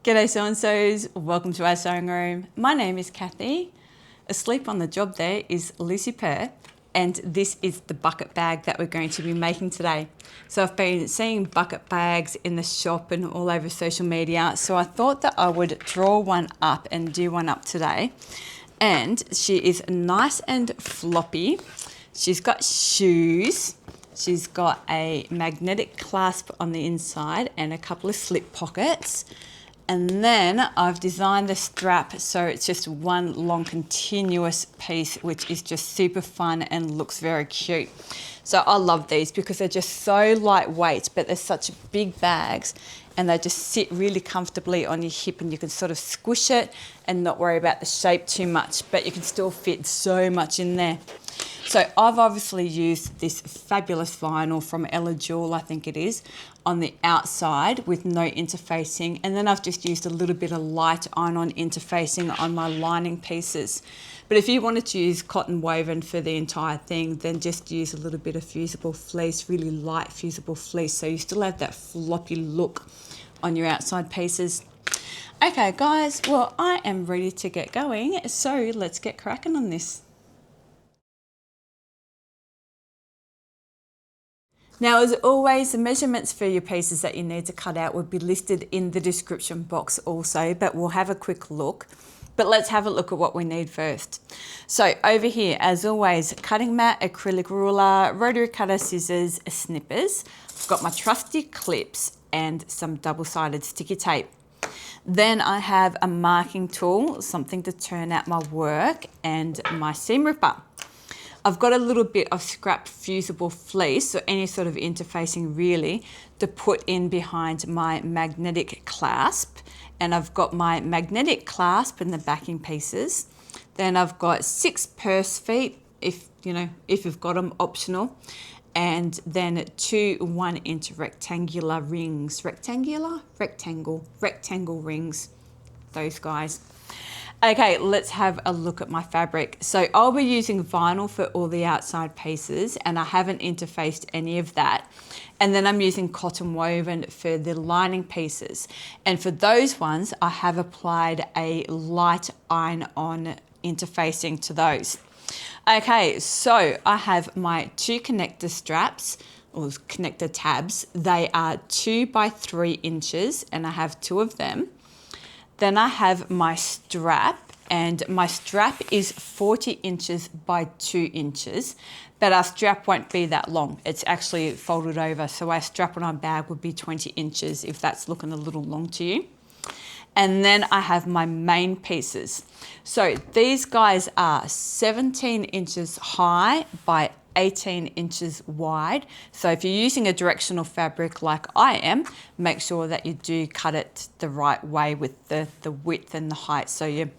G'day so-and-sos, welcome to our sewing room. My name is Kathy. Asleep on the job there is Lucy Purr, and this is the bucket bag that we're going to be making today. So I've been seeing bucket bags in the shop and all over social media, so I thought that I would draw one up and do one up today. And she is nice and floppy. She's got shoes. She's got a magnetic clasp on the inside and a couple of slip pockets. And then I've designed the strap so it's just one long continuous piece, which is just super fun and looks very cute. So I love these because they're just so lightweight, but they're such big bags and they just sit really comfortably on your hip, and you can sort of squish it and not worry about the shape too much, but you can still fit so much in there. So I've obviously used this fabulous vinyl from Ella Jewel, I think it is, on the outside with no interfacing. And then I've just used a little bit of light iron-on interfacing on my lining pieces. But if you wanted to use cotton woven for the entire thing, then just use a little bit of fusible fleece, really light fusible fleece, so you still have that floppy look on your outside pieces. Okay guys, well I am ready to get going, so let's get cracking on this. Now, as always, the measurements for your pieces that you need to cut out will be listed in the description box also, but we'll have a quick look. But let's have a look at what we need first. So over here, as always, cutting mat, acrylic ruler, rotary cutter, scissors, snippers. I've got my trusty clips and some double-sided sticky tape. Then I have a marking tool, something to turn out my work, and my seam ripper. I've got a little bit of scrap fusible fleece, or any sort of interfacing really, to put in behind my magnetic clasp. And I've got my magnetic clasp and the backing pieces. Then I've got 6 purse feet, if you've got them, optional. And then 2 1-inch rectangular rings. Rectangle rings, those guys. Okay, let's have a look at my fabric. So I'll be using vinyl for all the outside pieces, and I haven't interfaced any of that. And then I'm using cotton woven for the lining pieces. And for those ones, I have applied a light iron-on interfacing to those. Okay, so I have my 2 connector straps, or connector tabs. They are 2 by 3 inches, and I have 2 of them. Then I have my strap, and my strap is 40 inches by 2 inches, but our strap won't be that long. It's actually folded over, so our strap on our bag would be 20 inches if that's looking a little long to you. And then I have my main pieces. So these guys are 17 inches high by 18 inches wide. So if you're using a directional fabric like I am, make sure that you do cut it the right way with the width and the height, so your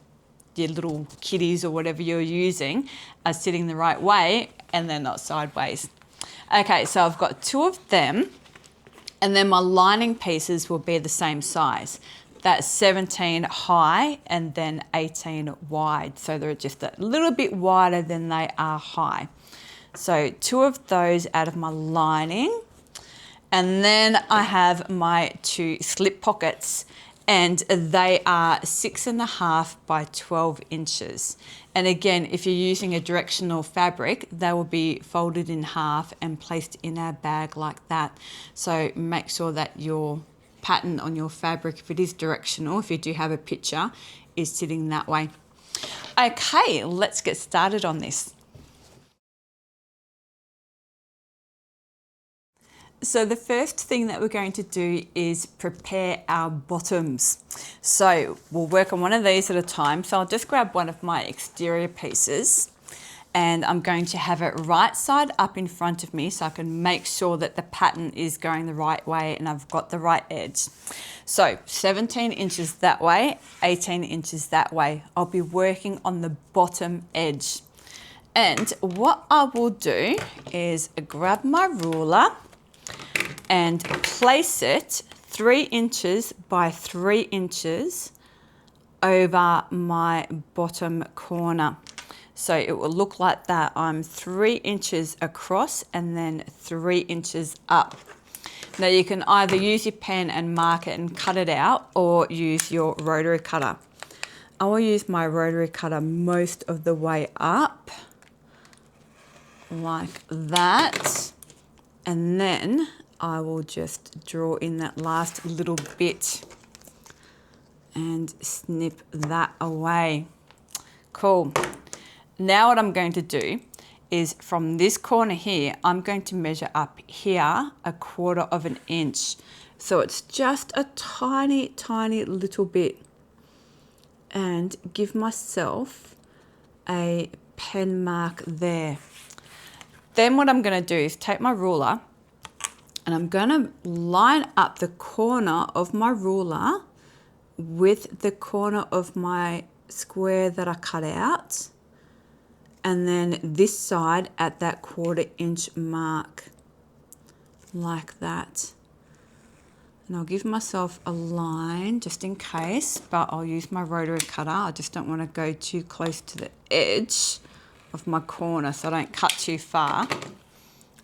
little kitties or whatever you're using are sitting the right way and they're not sideways. Okay, so I've got 2 of them, and then my lining pieces will be the same size. That's 17 high and then 18 wide, so they're just a little bit wider than they are high. So 2 of those out of my lining. And then I have my 2 slip pockets, and they are 6.5 by 12 inches. And again, if you're using a directional fabric, they will be folded in half and placed in our bag like that. So make sure that your pattern on your fabric, if it is directional, if you do have a picture, is sitting that way. Okay, let's get started on this. So the first thing that we're going to do is prepare our bottoms. So we'll work on one of these at a time. So I'll just grab one of my exterior pieces, and I'm going to have it right side up in front of me so I can make sure that the pattern is going the right way and I've got the right edge. So 17 inches that way, 18 inches that way. I'll be working on the bottom edge. And what I will do is grab my ruler and place it 3 inches by 3 inches over my bottom corner. So it will look like that. I'm 3 inches across and then 3 inches up. Now you can either use your pen and mark it and cut it out, or use your rotary cutter. I will use my rotary cutter most of the way up, like that. And then I will just draw in that last little bit and snip that away. Cool. Now what I'm going to do is from this corner here, I'm going to measure up here 1/4 of an inch. So it's just a tiny, tiny little bit, and give myself a pen mark there. Then what I'm going to do is take my ruler and I'm going to line up the corner of my ruler with the corner of my square that I cut out, and then this side at that 1/4 inch mark, like that. And I'll give myself a line just in case, but I'll use my rotary cutter. I just don't want to go too close to the edge of my corner so I don't cut too far.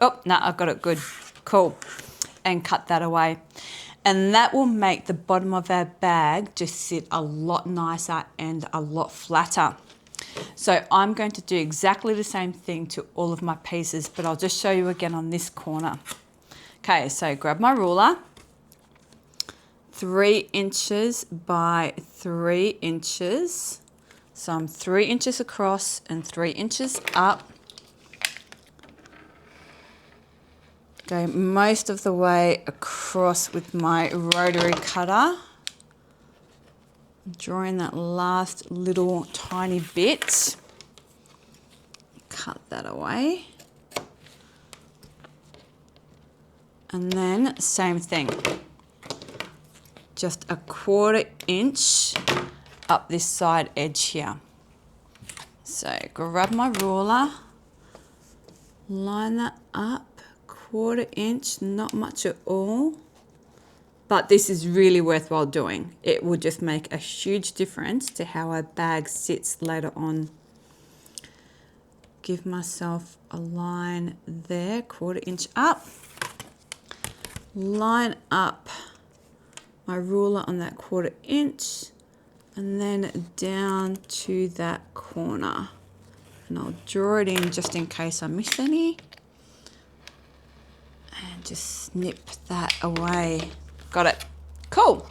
Oh, no, I've got it good. Cool. And cut that away. And that will make the bottom of our bag just sit a lot nicer and a lot flatter. So I'm going to do exactly the same thing to all of my pieces, but I'll just show you again on this corner. Okay, so grab my ruler, 3 inches by 3 inches. So I'm 3 inches across and 3 inches up. Go most of the way across with my rotary cutter. Drawing that last little tiny bit. Cut that away. And then same thing. Just 1/4 inch up this side edge here. So grab my ruler, line that up, 1/4 inch, not much at all. But this is really worthwhile doing. It will just make a huge difference to how our bag sits later on. Give myself a line there, 1/4 inch up. Line up my ruler on that 1/4 inch and then down to that corner. And I'll draw it in just in case I miss any. And just snip that away. Got it. Cool.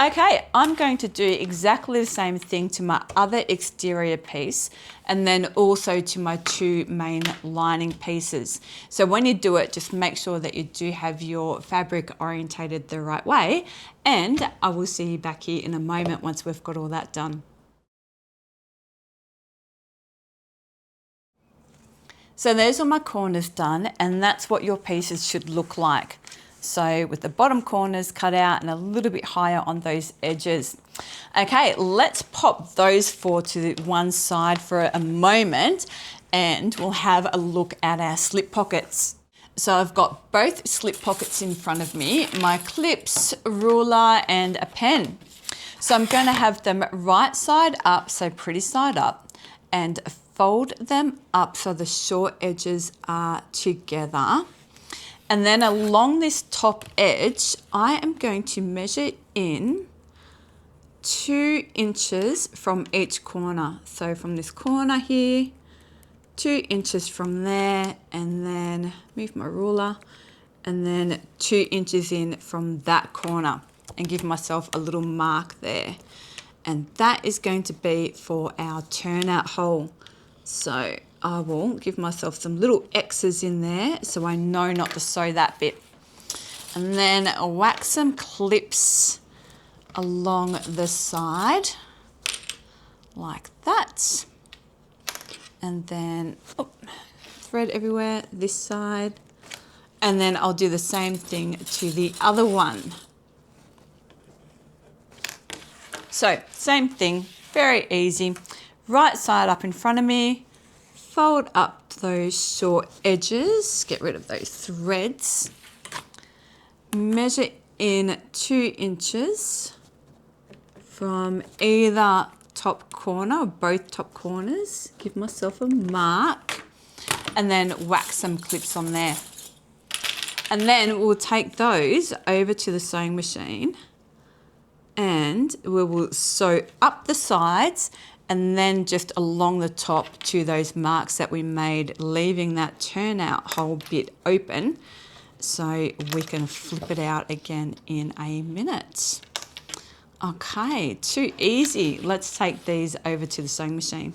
Okay, I'm going to do exactly the same thing to my other exterior piece and then also to my 2 main lining pieces. So when you do it, just make sure that you do have your fabric orientated the right way, and I will see you back here in a moment once we've got all that done. So there's all my corners done, and that's what your pieces should look like. So with the bottom corners cut out and a little bit higher on those edges. Okay, let's pop those 4 to one side for a moment and we'll have a look at our slip pockets. So I've got both slip pockets in front of me, my clips, ruler and a pen. So I'm going to have them right side up, so pretty side up, and fold them up so the short edges are together. And then along this top edge, I am going to measure in 2 inches from each corner. So from this corner here, 2 inches from there, and then move my ruler, and then 2 inches in from that corner, and give myself a little mark there. And that is going to be for our turnout hole. So I will give myself some little X's in there so I know not to sew that bit. And then whack some clips along the side like that. And then thread everywhere this side. And then I'll do the same thing to the other one. So same thing, very easy. Right side up in front of me. Fold up those short edges, get rid of those threads. Measure in 2 inches from either top corner or both top corners. Give myself a mark and then whack some clips on there. And then we'll take those over to the sewing machine and we will sew up the sides and then just along the top to those marks that we made, leaving that turnout hole bit open so we can flip it out again in a minute. Okay, too easy. Let's take these over to the sewing machine.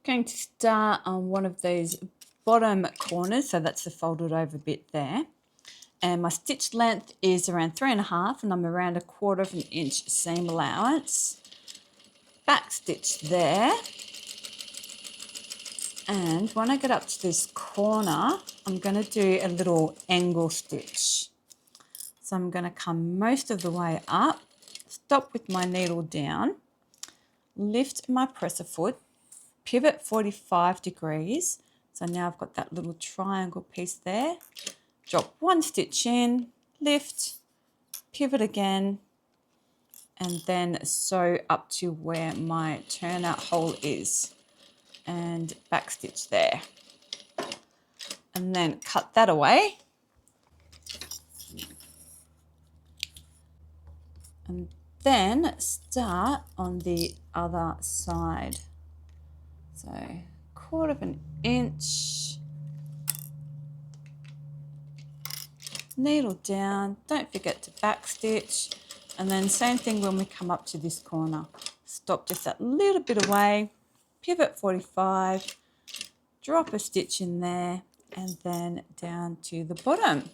Going to start on one of those bottom corners, so that's the folded over bit there. And my stitch length is around 3.5 and I'm around 1/4 inch seam allowance. Back stitch there. And when I get up to this corner, I'm going to do a little angle stitch. So I'm going to come most of the way up, stop with my needle down, lift my presser foot, pivot 45 degrees. So now I've got that little triangle piece there. Drop 1 stitch in, lift, pivot again, and then sew up to where my turnout hole is. And back stitch there. And then cut that away. And then start on the other side. So 1/4 inch. Needle down, don't forget to back stitch, and then same thing when we come up to this corner. Stop just that little bit away, pivot 45, drop a stitch in there, and then down to the bottom.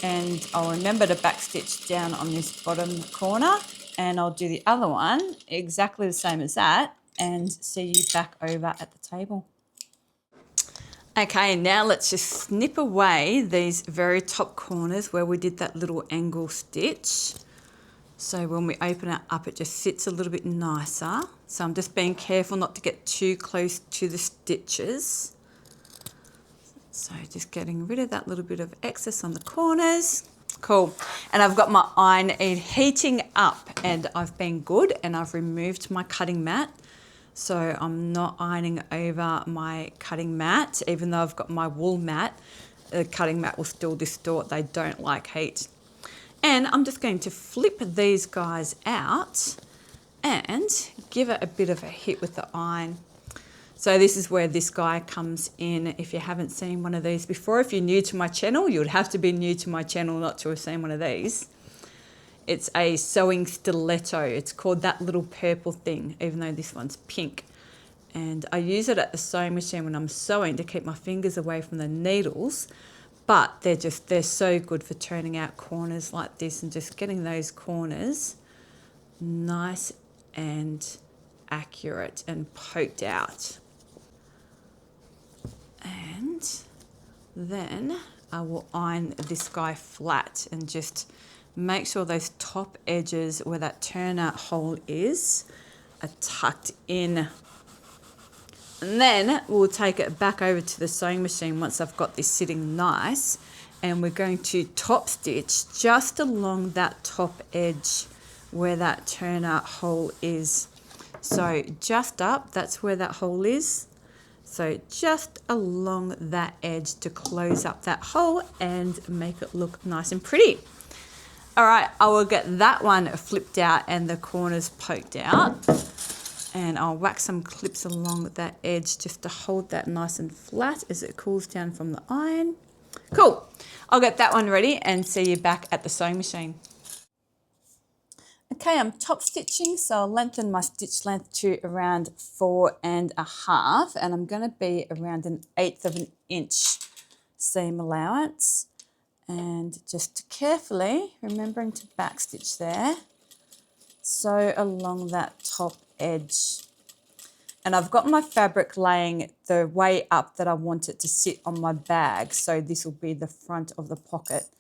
And I'll remember to back stitch down on this bottom corner, and I'll do the other one exactly the same as that, and see you back over at the table. Okay, now let's just snip away these very top corners where we did that little angle stitch. So when we open it up, it just sits a little bit nicer. So I'm just being careful not to get too close to the stitches. So just getting rid of that little bit of excess on the corners. Cool. And I've got my iron heating up and I've been good and I've removed my cutting mat. So I'm not ironing over my cutting mat, even though I've got my wool mat, the cutting mat will still distort, they don't like heat. And I'm just going to flip these guys out and give it a bit of a hit with the iron. So this is where this guy comes in. If you haven't seen one of these before, if you're new to my channel, you would have to be new to my channel not to have seen one of these. It's a sewing stiletto. It's called that little purple thing, even though this one's pink. And I use it at the sewing machine when I'm sewing to keep my fingers away from the needles. But they're so good for turning out corners like this and just getting those corners nice and accurate and poked out. And then I will iron this guy flat and just make sure those top edges where that turnout hole is are tucked in. And then we'll take it back over to the sewing machine once I've got this sitting nice, and we're going to top stitch just along that top edge where that turnout hole is. So just up, that's where that hole is. So just along that edge to close up that hole and make it look nice and pretty. All right, I will get that one flipped out and the corners poked out. And I'll whack some clips along that edge just to hold that nice and flat as it cools down from the iron. Cool. I'll get that one ready and see you back at the sewing machine. Okay, I'm top stitching, so I'll lengthen my stitch length to around 4.5, and I'm going to be around 1/8 inch seam allowance. And just carefully, remembering to back stitch there, sew along that top edge. And I've got my fabric laying the way up that I want it to sit on my bag. So this will be the front of the pocket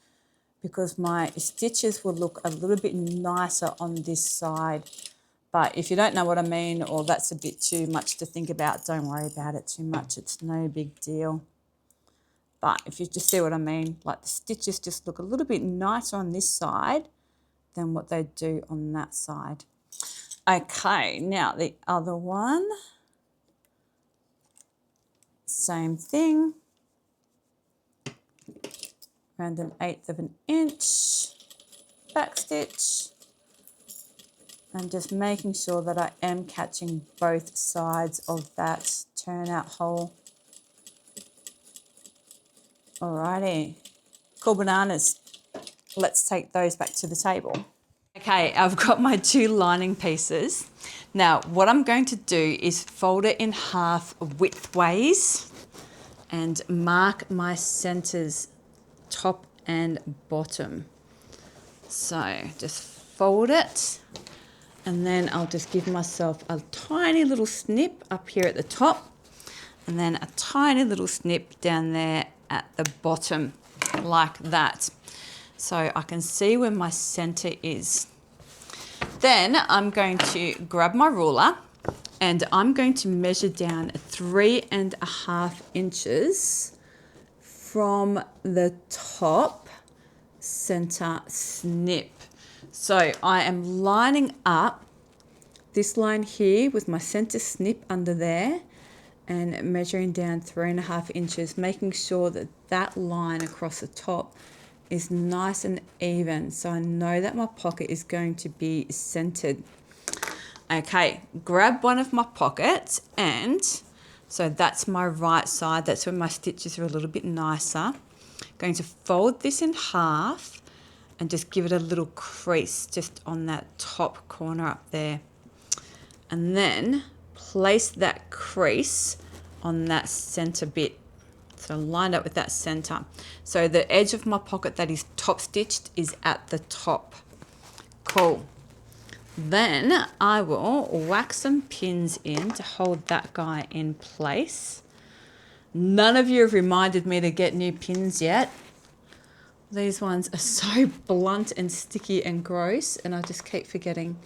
because my stitches will look a little bit nicer on this side. But if you don't know what I mean, or that's a bit too much to think about, don't worry about it too much. It's no big deal. But if you just see what I mean, like the stitches just look a little bit nicer on this side than what they do on that side. Okay, now the other one, same thing. around 1/8 of an inch, back stitch, and just making sure that I am catching both sides of that turnout hole. Alrighty, cool bananas. Let's take those back to the table. Okay, I've got my 2 lining pieces. Now, what I'm going to do is fold it in half widthways and mark my centers top and bottom. So just fold it, and then I'll just give myself a tiny little snip up here at the top, and then a tiny little snip down there at the bottom, like that. So I can see where my center is. Then I'm going to grab my ruler and I'm going to measure down 3.5 inches from the top center snip. So I am lining up this line here with my center snip under there and measuring down 3.5 inches, making sure that that line across the top is nice and even, so I know that my pocket is going to be centered. Okay, grab one of my pockets, and so that's my right side. That's where my stitches are a little bit nicer. Going to fold this in half and just give it a little crease just on that top corner up there, and then place that crease on that center bit. So lined up with that center. So the edge of my pocket that is top stitched is at the top. Cool. Then I will whack some pins in to hold that guy in place. None of you have reminded me to get new pins yet. These ones are so blunt and sticky and gross, and I just keep forgetting.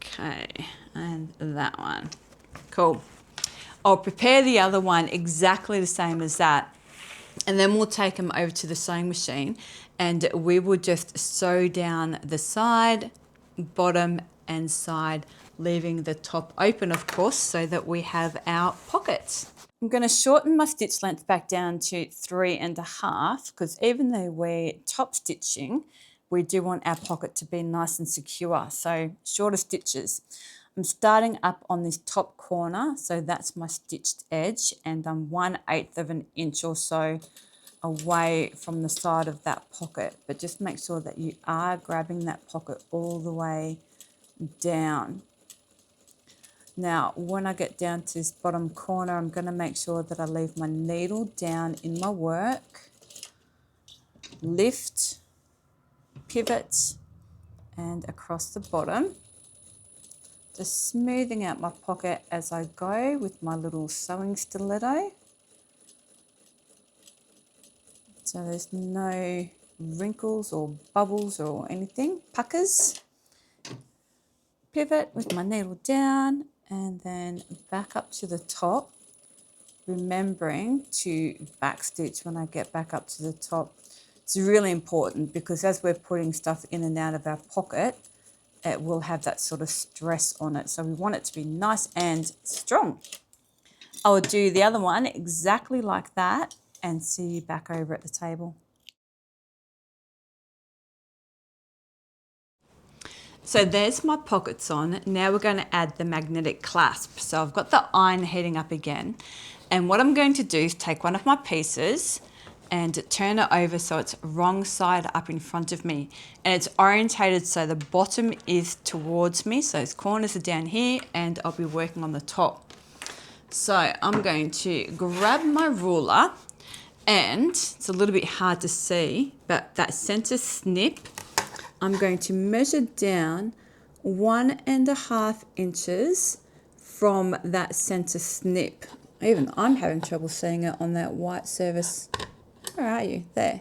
Okay, and that one. Cool. I'll prepare the other one exactly the same as that, and then we'll take them over to the sewing machine and we will just sew down the side, bottom and side, leaving the top open, of course, so that we have our pockets. I'm going to shorten my stitch length back down to 3.5 because even though we're top stitching, we do want our pocket to be nice and secure, so shorter stitches. I'm starting up on this top corner, so that's my stitched edge, and I'm 1/8 of an inch or so away from the side of that pocket. But just make sure that you are grabbing that pocket all the way down. Now, when I get down to this bottom corner, I'm going to make sure that I leave my needle down in my work, lift, pivot, and across the bottom. Just smoothing out my pocket as I go with my little sewing stiletto. So there's no wrinkles or bubbles or anything, puckers. Pivot with my needle down and then back up to the top, remembering to back stitch when I get back up to the top. It's really important because as we're putting stuff in and out of our pocket, it will have that sort of stress on it. So we want it to be nice and strong. I will do the other one exactly like that and see you back over at the table. So there's my pockets on. Now we're going to add the magnetic clasp. So I've got the iron heading up again. And what I'm going to do is take one of my pieces and turn it over so it's wrong side up in front of me. And it's orientated so the bottom is towards me. So its corners are down here and I'll be working on the top. So I'm going to grab my ruler, and it's a little bit hard to see, but that center snip, I'm going to measure down 1.5 inches from that center snip. Even I'm having trouble seeing it on that white surface. Where are you? There.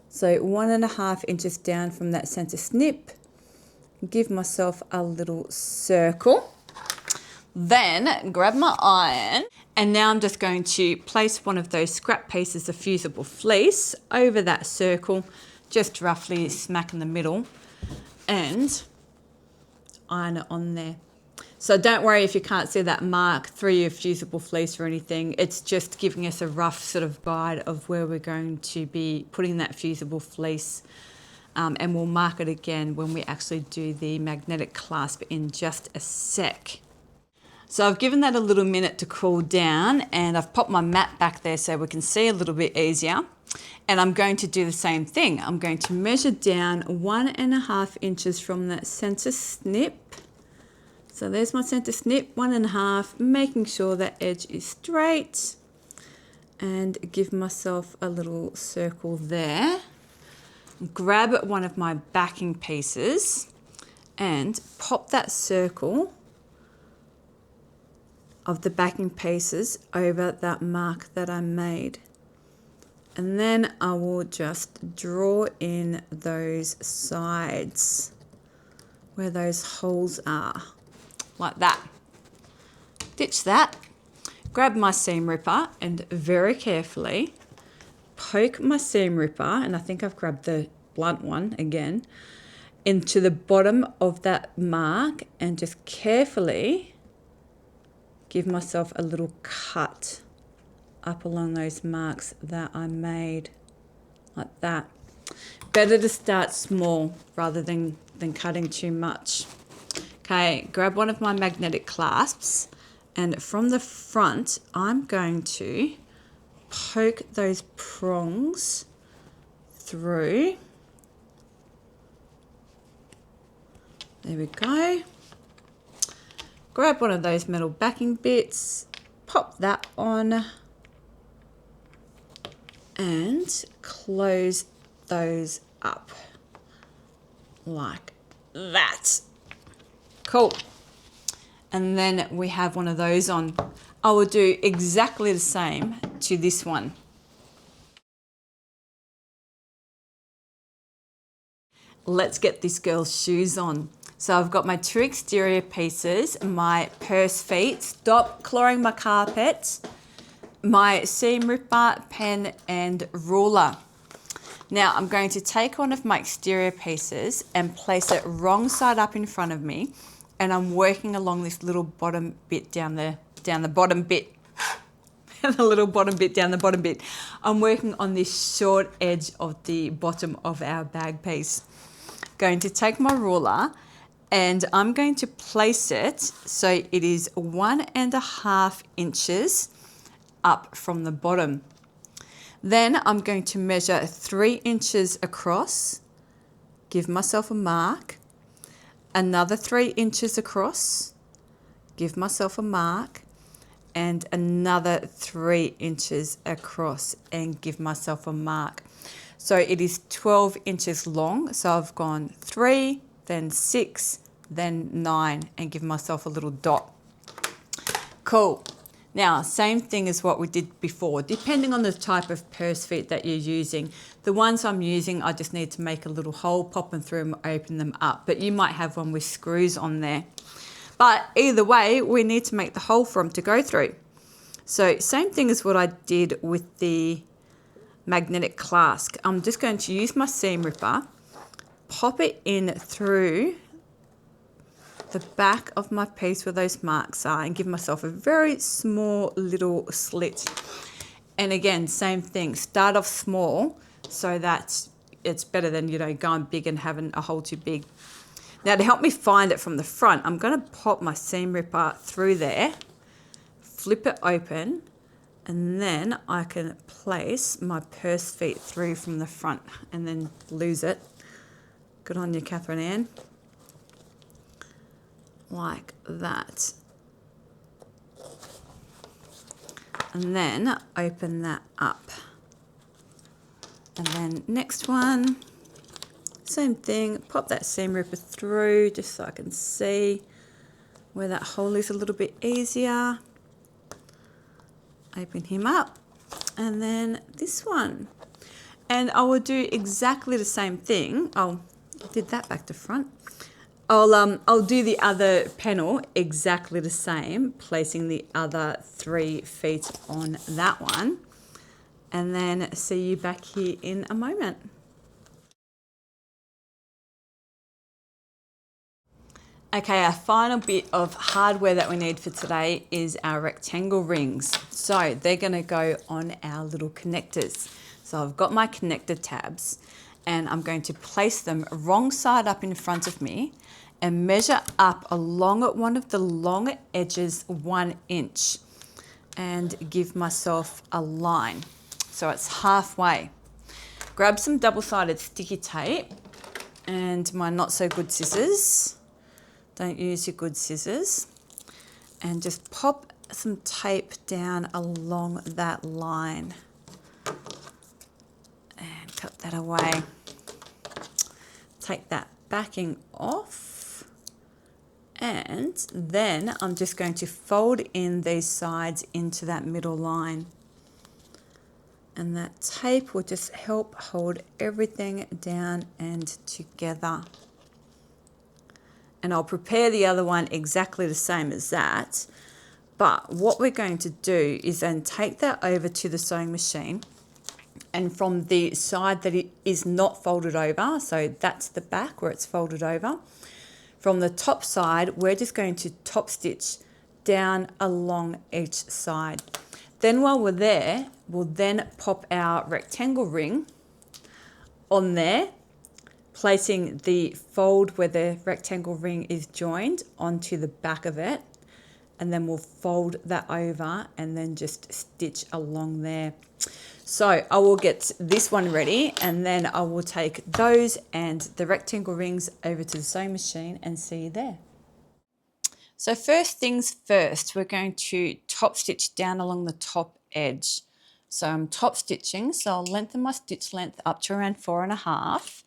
So 1.5 inches down from that center snip. Give myself a little circle. Then grab my iron, and now I'm just going to place one of those scrap pieces of fusible fleece over that circle, just roughly smack in the middle, and iron it on there. So don't worry if you can't see that mark through your fusible fleece or anything. It's just giving us a rough sort of guide of where we're going to be putting that fusible fleece. And we'll mark it again when we actually do the magnetic clasp in just a sec. So I've given that a little minute to cool down, and I've popped my mat back there so we can see a little bit easier. And I'm going to do the same thing. I'm going to measure down 1.5 inches from that center snip. So there's my center snip, 1.5, making sure that edge is straight, and give myself a little circle there. Grab one of my backing pieces and pop that circle of the backing pieces over that mark that I made. And then I will just draw in those sides where those holes are, like that. Ditch that. Grab my seam ripper and very carefully poke my seam ripper, and I think I've grabbed the blunt one again, into the bottom of that mark, and just carefully give myself a little cut up along those marks that I made, like that. Better to start small rather than cutting too much. Okay, grab one of my magnetic clasps, and from the front I'm going to poke those prongs through. There we go. Grab one of those metal backing bits, pop that on, and close those up like that. Cool. And then we have one of those on. I will do exactly the same to this one. Let's get this girl's shoes on. So I've got my 2 exterior pieces, my purse feet, stop clawing my carpet, my seam ripper, pen and ruler. Now I'm going to take one of my exterior pieces and place it wrong side up in front of me, and I'm working along this little bottom bit down the bottom bit. The little bottom bit down the bottom bit. I'm working on this short edge of the bottom of our bag piece. Going to take my ruler and I'm going to place it so it is 1.5 inches up from the bottom. Then I'm going to measure 3 inches across, give myself a mark, another 3 inches across, give myself a mark, and another 3 inches across and give myself a mark. So it is 12 inches long. So I've gone 3, then 6, then 9, and give myself a little dot. Cool. Now, same thing as what we did before, depending on the type of purse feet that you're using. The ones I'm using, I just need to make a little hole, pop them through and open them up. But you might have one with screws on there. But either way, we need to make the hole for them to go through. So same thing as what I did with the magnetic clasp. I'm just going to use my seam ripper, pop it in through the back of my piece where those marks are, and give myself a very small little slit. And again, same thing, start off small so that it's better than, going big and having a hole too big. Now to help me find it from the front, I'm going to pop my seam ripper through there, flip it open, and then I can place my purse feet through from the front and then lose it. Good on you, Catherine Ann. Like that. And then open that up. And then next one, same thing, pop that seam ripper through just so I can see where that hole is a little bit easier. Open him up, and then this one. And I will do exactly the same thing. I did that back to front. I'll do the other panel exactly the same, placing the other 3 feet on that one, and then see you back here in a moment. Okay, our final bit of hardware that we need for today is our rectangle rings. So they're gonna go on our little connectors. So I've got my connector tabs and I'm going to place them wrong side up in front of me and measure up along one of the long edges 1 inch and give myself a line. So it's halfway. Grab some double-sided sticky tape and my not so good scissors. Don't use your good scissors. And just pop some tape down along that line. And cut that away. Take that backing off. And then I'm just going to fold in these sides into that middle line. And that tape will just help hold everything down and together. And I'll prepare the other one exactly the same as that. But what we're going to do is then take that over to the sewing machine, and from the side that it is not folded over, so that's the back where it's folded over, from the top side, we're just going to top stitch down along each side. Then while we're there, we'll then pop our rectangle ring on there, placing the fold where the rectangle ring is joined onto the back of it, and then we'll fold that over and then just stitch along there. So I will get this one ready and then I will take those and the rectangle rings over to the sewing machine and see you there. So first things first, we're going to top stitch down along the top edge. So I'm top stitching, so I'll lengthen my stitch length up to around 4.5.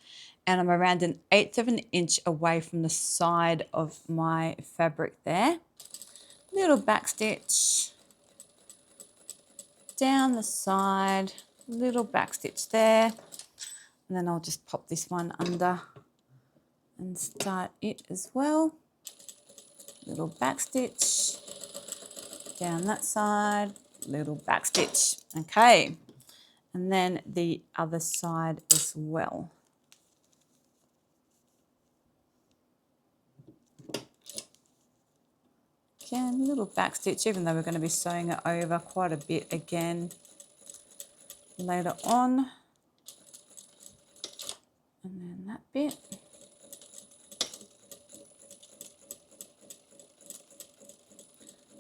And I'm around 1/8 of an inch away from the side of my fabric there. Little back stitch down the side, little back stitch there, and then I'll just pop this one under and start it as well. Little back stitch down that side, little back stitch. Okay, and then the other side as well. Again, little back stitch, even though we're going to be sewing it over quite a bit again later on. And then that bit.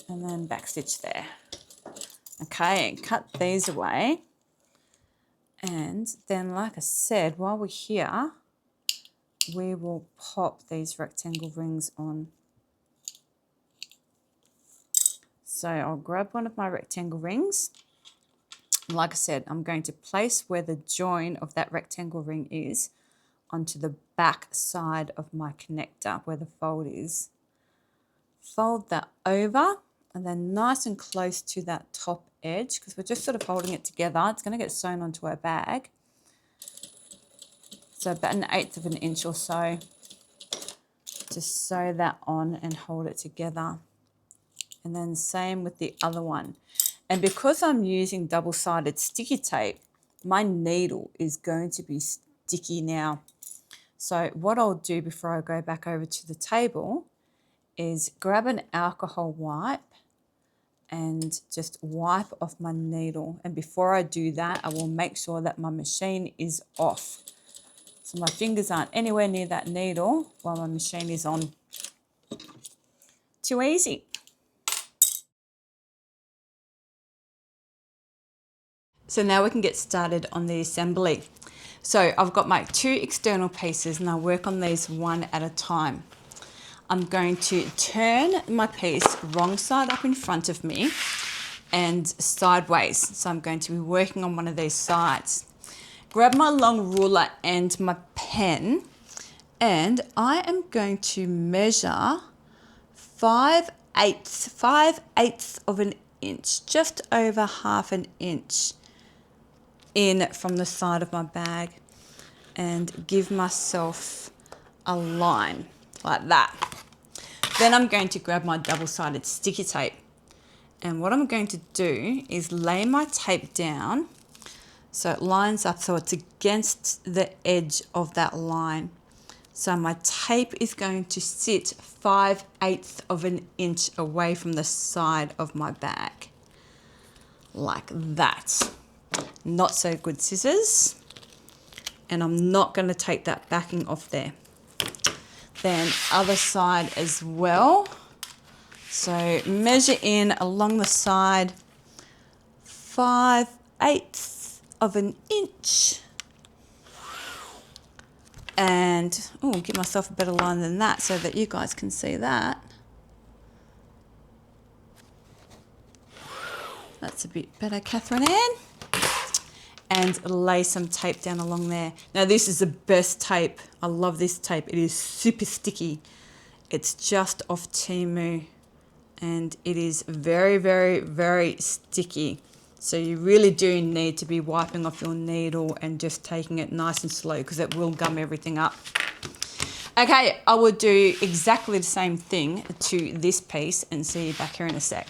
And then back stitch there. Okay, cut these away. And then, like I said, while we're here, we will pop these rectangle rings on. So I'll grab one of my rectangle rings. Like I said, I'm going to place where the join of that rectangle ring is onto the back side of my connector where the fold is. Fold that over and then nice and close to that top edge, because we're just sort of folding it together. It's going to get sewn onto our bag. So about 1/8 of an inch or so. Just sew that on and hold it together. And then same with the other one. And because I'm using double-sided sticky tape, my needle is going to be sticky now. So what I'll do before I go back over to the table is grab an alcohol wipe and just wipe off my needle. And before I do that, I will make sure that my machine is off. So my fingers aren't anywhere near that needle while my machine is on. Too easy. So now we can get started on the assembly. So I've got my 2 external pieces and I'll work on these one at a time. I'm going to turn my piece wrong side up in front of me and sideways. So I'm going to be working on one of these sides. Grab my long ruler and my pen, and I am going to measure 5/8 of an inch, just over 1/2 an inch in from the side of my bag, and give myself a line like that. Then I'm going to grab my double-sided sticky tape, and what I'm going to do is lay my tape down so it lines up so it's against the edge of that line. So my tape is going to sit 5/8 of an inch away from the side of my bag. Like that. Not so good scissors. And I'm not going to take that backing off there. Then other side as well. So measure in along the side 5/8 of an inch. And give myself a better line than that so that you guys can see that. That's a bit better, Catherine Ann. And lay some tape down along there. Now this is the best tape. I love this tape. It is super sticky. It's just off Temu and it is very, very, very sticky. So you really do need to be wiping off your needle and just taking it nice and slow because it will gum everything up. Okay, I will do exactly the same thing to this piece and see you back here in a sec.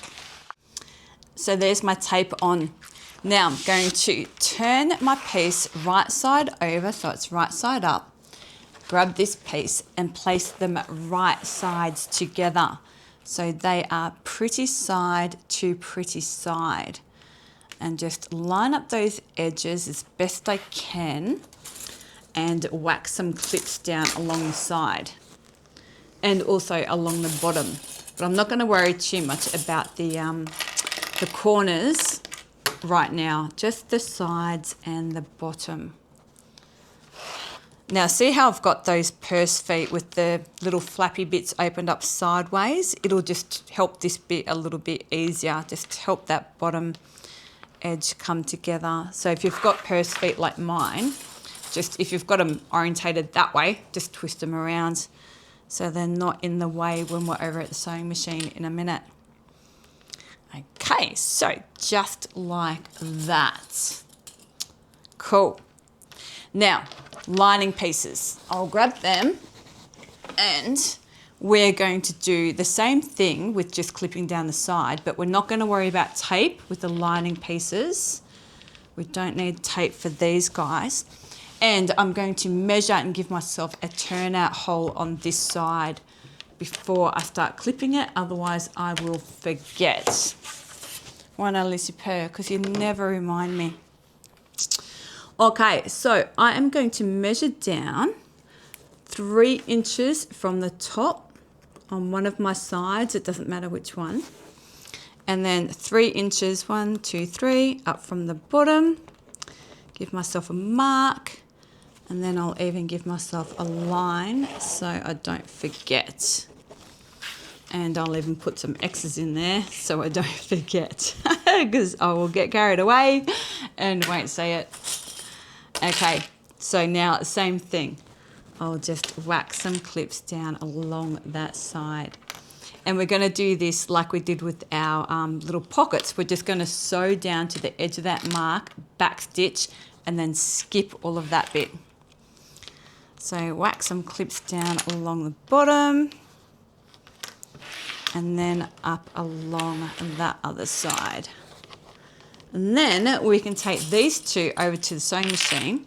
So there's my tape on. Now I'm going to turn my piece right side over, so it's right side up. Grab this piece and place them right sides together. So they are pretty side to pretty side. And just line up those edges as best I can and whack some clips down along the side and also along the bottom. But I'm not going to worry too much about the corners right now, just the sides and the bottom. Now see how I've got those purse feet with the little flappy bits opened up sideways? It'll just help this bit a little bit easier, just help that bottom edge come together. So if you've got purse feet like mine, just if you've got them orientated that way, just twist them around so they're not in the way when we're over at the sewing machine in a minute. Okay, so just like that. Cool. Now, lining pieces. I'll grab them and we're going to do the same thing with just clipping down the side, but we're not going to worry about tape with the lining pieces. We don't need tape for these guys. And I'm going to measure and give myself a turnout hole on this side before I start clipping it, otherwise I will forget. Why not, Lucy Purr? Because you never remind me. Okay, so I am going to measure down 3 inches from the top on one of my sides, it doesn't matter which one, and then 3 inches, 1, 2, 3, up from the bottom. Give myself a mark, and then I'll even give myself a line so I don't forget. And I'll even put some X's in there so I don't forget, because I will get carried away and won't say it. Okay, so now same thing. I'll just whack some clips down along that side. And we're going to do this like we did with our little pockets. We're just going to sew down to the edge of that mark, back stitch, and then skip all of that bit. So whack some clips down along the bottom and then up along that other side. And then we can take these two over to the sewing machine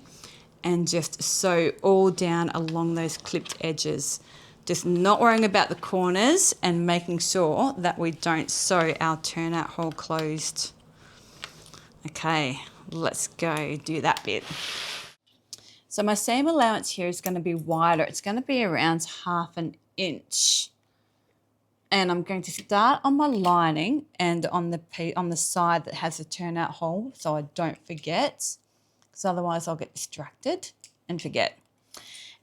and just sew all down along those clipped edges. Just not worrying about the corners and making sure that we don't sew our turnout hole closed. Okay, let's go do that bit. So my seam allowance here is going to be wider. It's going to be around 1/2 inch. And I'm going to start on my lining and on the side that has a turnout hole so I don't forget, because otherwise I'll get distracted and forget.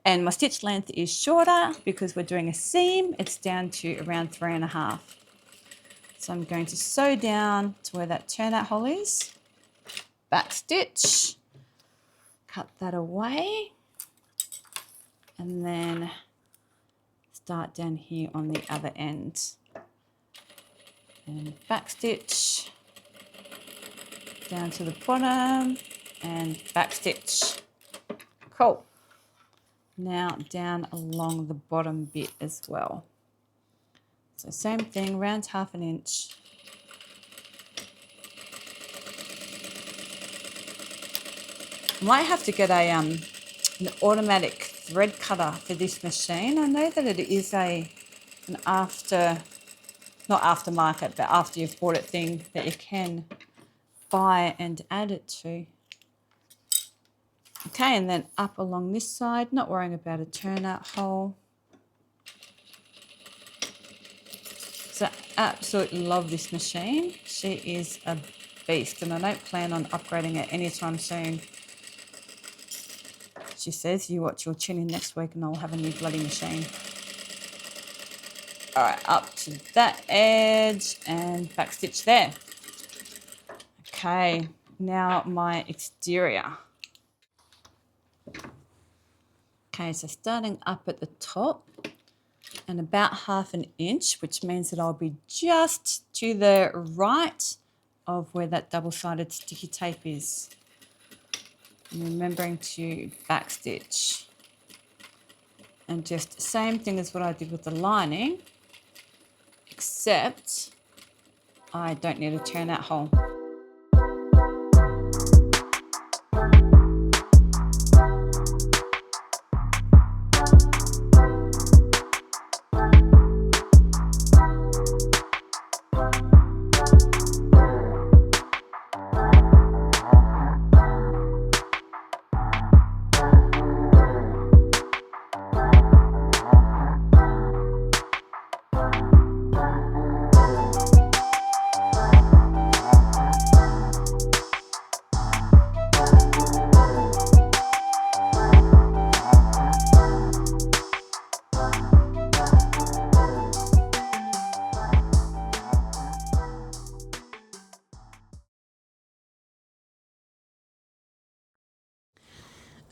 And my stitch length is shorter because we're doing a seam. It's down to around 3.5. So I'm going to sew down to where that turnout hole is, back stitch, cut that away, and then start down here on the other end. And back stitch, down to the bottom, and back stitch. Cool. Now down along the bottom bit as well. So same thing, round 1/2 inch. Might have to get a an automatic thread cutter for this machine. I know that it is an not aftermarket, but after you've bought it thing that you can buy and add it to. Okay, and then up along this side, not worrying about a turnout hole. So I absolutely love this machine. She is a beast, and I don't plan on upgrading it anytime soon. She says, you watch your chin in next week and I'll have a new bloody machine. All right, up to that edge and back stitch there. Okay, now my exterior. Okay, so starting up at the top and about 1/2 inch, which means that I'll be just to the right of where that double-sided sticky tape is. And remembering to back stitch. And just same thing as what I did with the lining, except I don't need a turnout hole.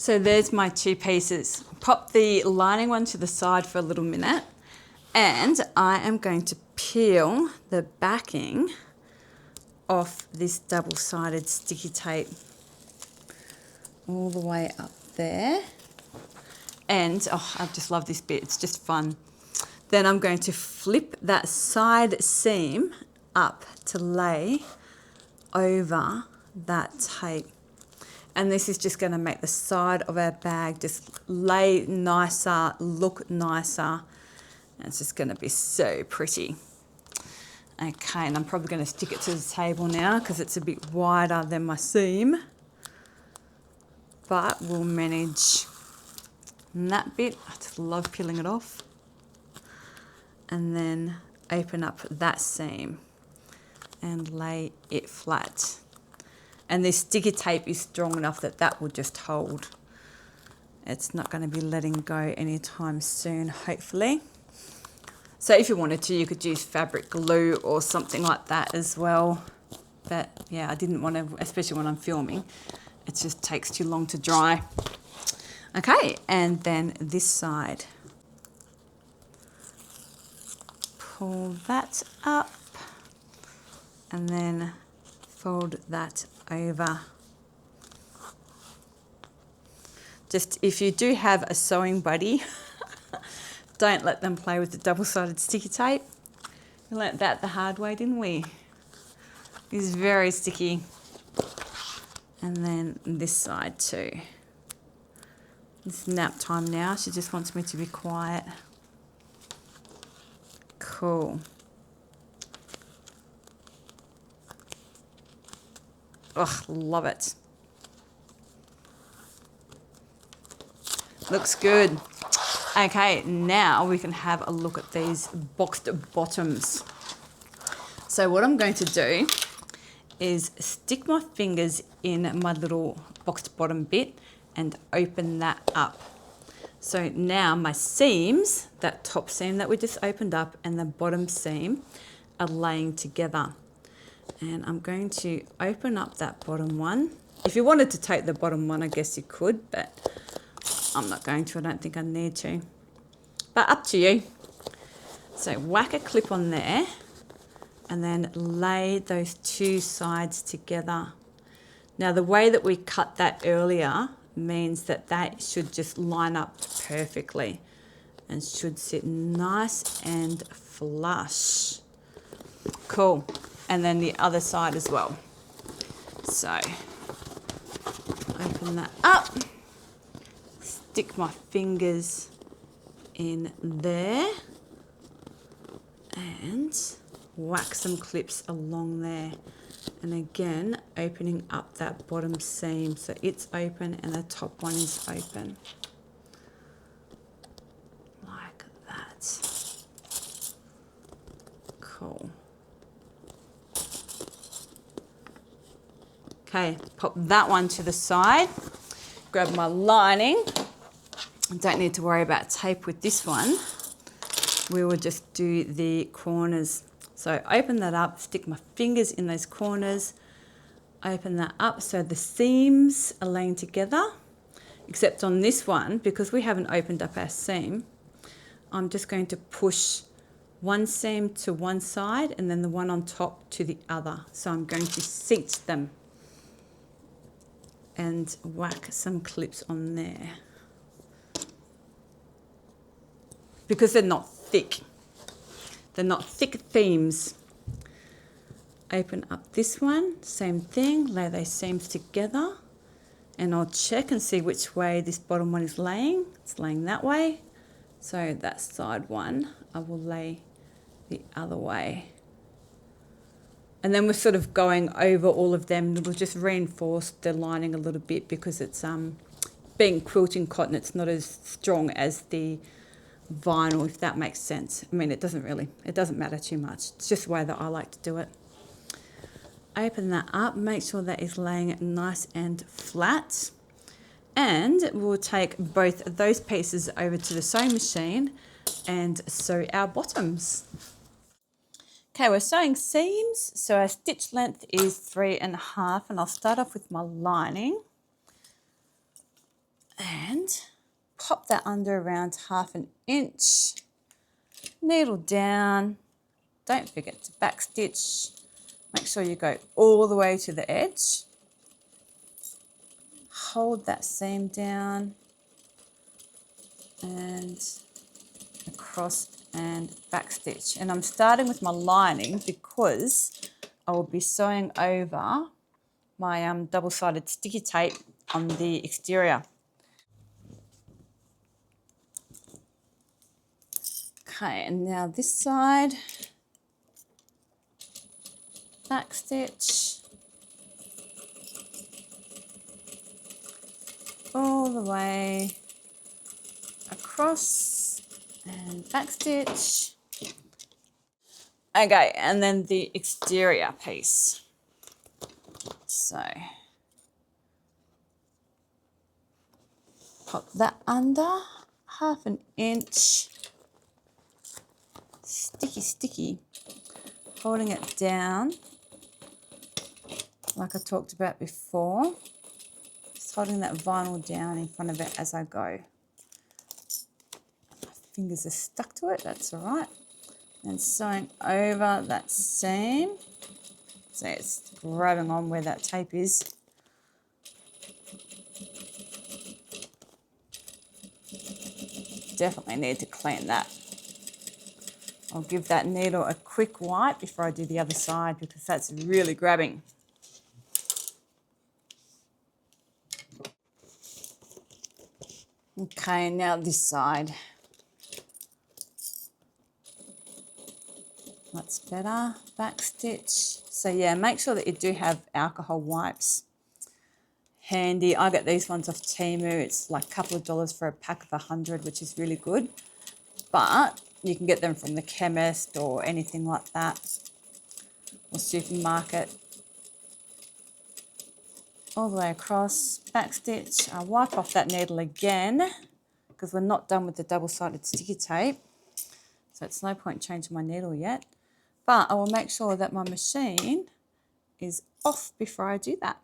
So there's my 2 pieces. Pop the lining one to the side for a little minute, and I am going to peel the backing off this double-sided sticky tape all the way up there. And oh, I just love this bit, it's just fun. Then I'm going to flip that side seam up to lay over that tape. And this is just going to make the side of our bag just lay nicer, look nicer. And it's just going to be so pretty. Okay, and I'm probably going to stick it to the table now because it's a bit wider than my seam. But we'll manage. And that bit, I just love peeling it off. And then open up that seam and lay it flat. And this sticky tape is strong enough that that will just hold. It's not going to be letting go anytime soon, hopefully. So if you wanted to, you could use fabric glue or something like that as well. But yeah, I didn't want to, especially when I'm filming. It just takes too long to dry. Okay, and then this side. Pull that up and then fold that over. Just if you do have a sewing buddy, don't let them play with the double-sided sticky tape. We learnt that the hard way, didn't we? It's very sticky. And then this side too. It's nap time now. She just wants me to be quiet. Cool. Oh, love it. Looks good. Okay, now we can have a look at these boxed bottoms. So what I'm going to do is stick my fingers in my little boxed bottom bit and open that up. So now my seams, that top seam that we just opened up and the bottom seam are laying together. And I'm going to open up that bottom one. If you wanted to take the bottom one, I guess you could, but I'm not going to. I don't think I need to. But up to you. So whack a clip on there and then lay those 2 sides together. Now the way that we cut that earlier means that that should just line up perfectly and should sit nice and flush. Cool. And then the other side as well. So open that up, stick my fingers in there and whack some clips along there. And again, opening up that bottom seam so it's open and the top one is open. Like that. Cool. Okay, pop that one to the side. Grab my lining. Don't need to worry about tape with this one. We will just do the corners. So open that up, stick my fingers in those corners, open that up so the seams are laying together, except on this one, because we haven't opened up our seam, I'm just going to push one seam to one side and then the one on top to the other. So I'm going to cinch them and whack some clips on there. Because they're not thick. They're not thick seams. Open up this one, same thing, lay those seams together, and I'll check and see which way this bottom one is laying. It's laying that way. So that side one, I will lay the other way. And then we're sort of going over all of them. We'll just reinforce the lining a little bit because it's being quilting cotton, it's not as strong as the vinyl, if that makes sense. I mean, it doesn't matter too much. It's just the way that I like to do it. Open that up, make sure that is laying nice and flat. And we'll take both of those pieces over to the sewing machine and sew our bottoms. Okay, we're sewing seams. So our stitch length is 3.5, and I'll start off with my lining and pop that under around 1/2 inch, needle down, don't forget to back stitch, make sure you go all the way to the edge, hold that seam down and across and back stitch. And I'm starting with my lining because I will be sewing over my double-sided sticky tape on the exterior. Okay, and now this side, back stitch, all the way across and back stitch. Okay, and then the exterior piece. So pop that under 1/2 inch. Sticky, holding it down like I talked about before, just holding that vinyl down in front of it as I go. My fingers are stuck to it, that's all right. And sewing over that seam, so it's grabbing on where that tape is. Definitely need to clean that. I'll give that needle a quick wipe before I do the other side because that's really grabbing. Okay, now this side. That's better. Back stitch. So yeah, make sure that you do have alcohol wipes handy. I get these ones off Temu. It's like a couple of dollars for a pack of 100, which is really good. But you can get them from the chemist or anything like that, or supermarket. All the way across, back stitch. I'll wipe off that needle again because we're not done with the double-sided sticky tape. So it's no point changing my needle yet. But I will make sure that my machine is off before I do that.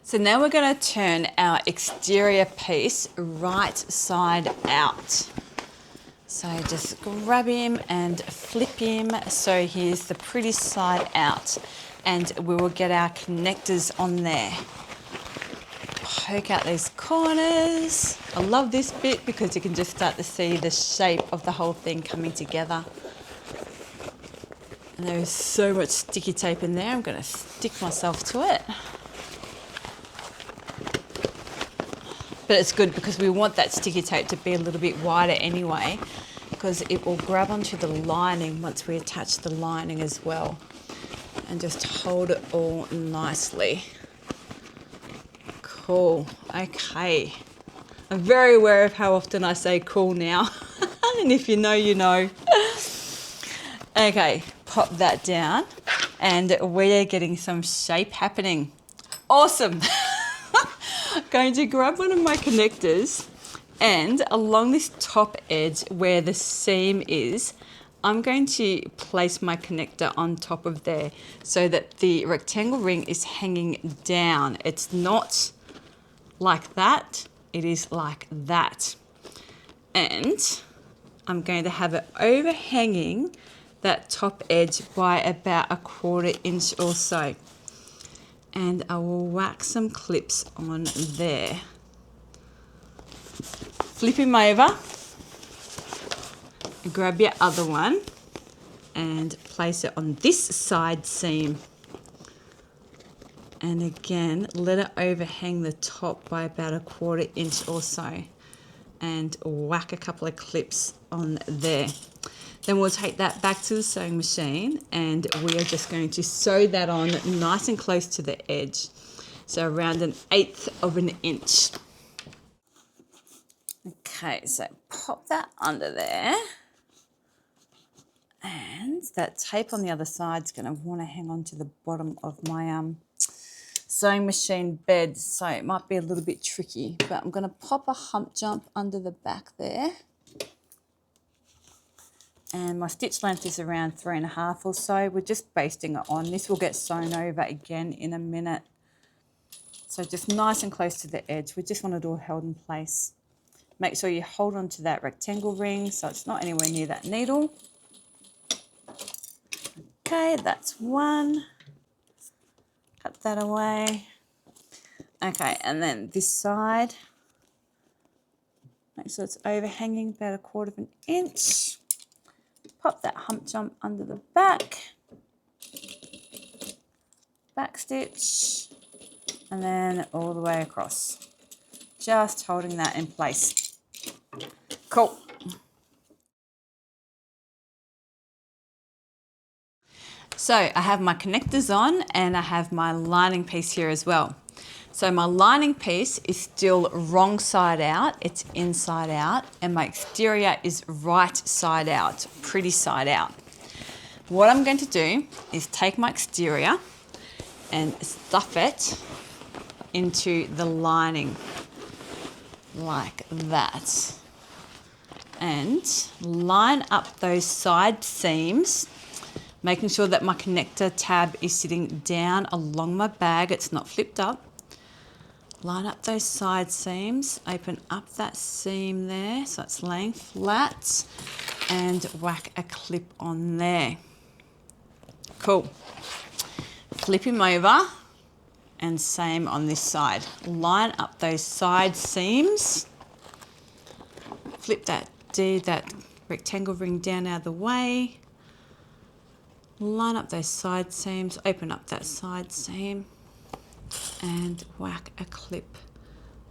So now we're going to turn our exterior piece right side out. So just grab him and flip him so he's the pretty side out, and we will get our connectors on there. Poke out these corners. I love this bit because you can just start to see the shape of the whole thing coming together. And there is so much sticky tape in there, I'm going to stick myself to it. But it's good because we want that sticky tape to be a little bit wider anyway, because it will grab onto the lining once we attach the lining as well, and just hold it all nicely. Cool. Okay. I'm very aware of how often I say cool now. And if you know, you know. Okay, pop that down and we're getting some shape happening. Awesome. Going to grab one of my connectors, and along this top edge where the seam is, I'm going to place my connector on top of there so that the rectangle ring is hanging down. It's not like that, it is like that. And I'm going to have it overhanging that top edge by about 1/4 inch or so. And I will whack some clips on there. Flip him over, grab your other one and place it on this side seam. And again, let it overhang the top by about 1/4 inch or so, and whack a couple of clips on there. Then we'll take that back to the sewing machine and we are just going to sew that on nice and close to the edge. So around 1/8 of an inch. Okay, so pop that under there. And that tape on the other side is going to want to hang on to the bottom of my sewing machine bed, so it might be a little bit tricky, but I'm going to pop a hump jump under the back there. And my stitch length is around 3.5 or so. We're just basting it on. This will get sewn over again in a minute. So just nice and close to the edge. We just want it all held in place. Make sure you hold on to that rectangle ring so it's not anywhere near that needle. Okay, that's one. Cut that away. Okay, and then this side. Make sure it's overhanging about 1/4 of an inch. Pop that hump jump under the back. Back stitch. And then all the way across. Just holding that in place. Cool. So I have my connectors on and I have my lining piece here as well. So my lining piece is still wrong side out, it's inside out, and my exterior is right side out, pretty side out. What I'm going to do is take my exterior and stuff it into the lining like that. And line up those side seams, making sure that my connector tab is sitting down along my bag, it's not flipped up. Line up those side seams, open up that seam there so it's laying flat, and whack a clip on there. Cool. Flip him over and same on this side. Line up those side seams, flip that rectangle ring down out of the way, line up those side seams, open up that side seam, and whack a clip